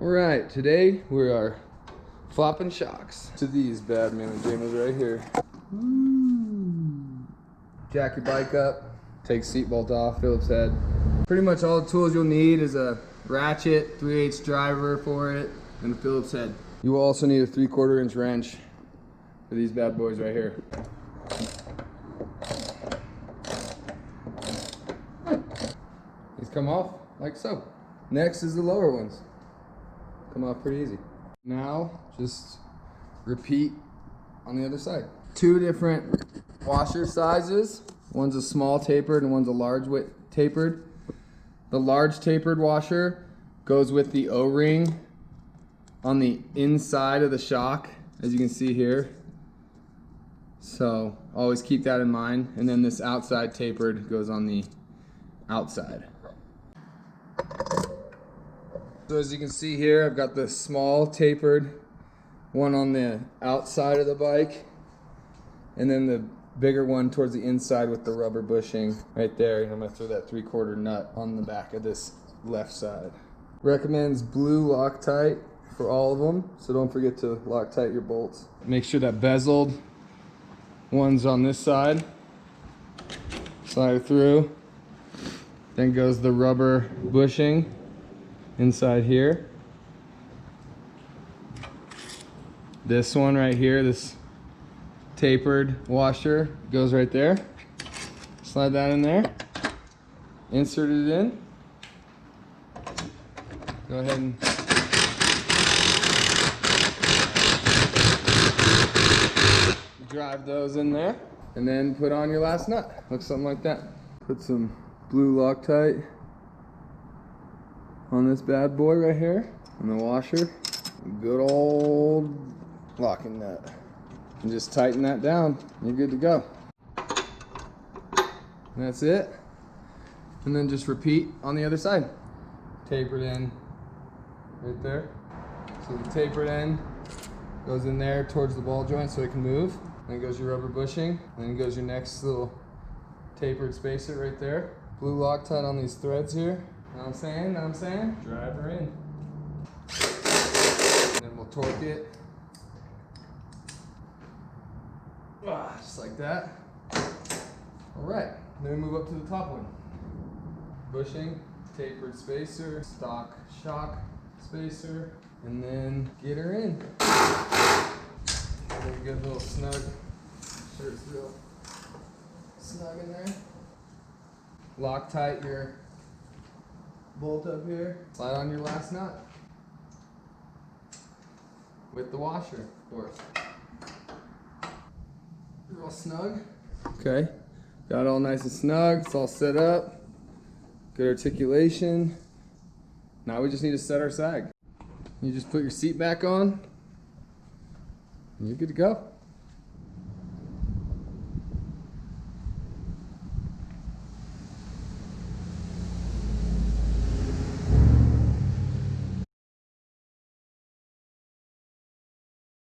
Alright, today we are flopping shocks to these bad mamma jammas right here. Jack your bike up, take seat bolt off, Phillips head. Pretty much all the tools you'll need is a ratchet, 3/8 driver for it, and a Phillips head. You will also need a 3/4 inch wrench for these bad boys right here. These come off like so. Next is the lower ones. Come off pretty easy. Now, just repeat on the other side. Two different washer sizes. One's a small tapered and one's a large tapered. The large tapered washer goes with the O-ring on the inside of the shock, as you can see here. So always keep that in mind. And then this outside tapered goes on the outside. So as you can see here, I've got the small tapered one on the outside of the bike, and then the bigger one towards the inside with the rubber bushing right there. And I'm gonna throw that 3/4 nut on the back of this left side. Recommends blue Loctite for all of them, so don't forget to Loctite your bolts. Make sure that bezeled one's on this side. Slide it through. Then goes the rubber bushing inside here. This one right here, this tapered washer, goes right there. Slide that in there. Insert it in. Go ahead and drive those in there. And then put on your last nut. Looks something like that. Put some blue Loctite on this bad boy right here, on the washer. Good old locking nut. And just tighten that down. You're good to go. And that's it. And then just repeat on the other side. Tapered in right there. So the tapered end goes in there towards the ball joint so it can move. Then goes your rubber bushing. Then goes your next little tapered spacer right there. Blue Loctite on these threads here. Know what I'm saying? Know what I'm saying? Drive her in. And then we'll torque it. Just like that. Alright, then we move up to the top one. Bushing, tapered spacer, stock shock spacer, and then get her in. Then get a little snug. Sure it's real snug in there. Loctite your bolt up here. Slide on your last nut. With the washer, of course. Real snug. Okay, got it all nice and snug. It's all set up. Good articulation. Now we just need to set our sag. You just put your seat back on, and you're good to go.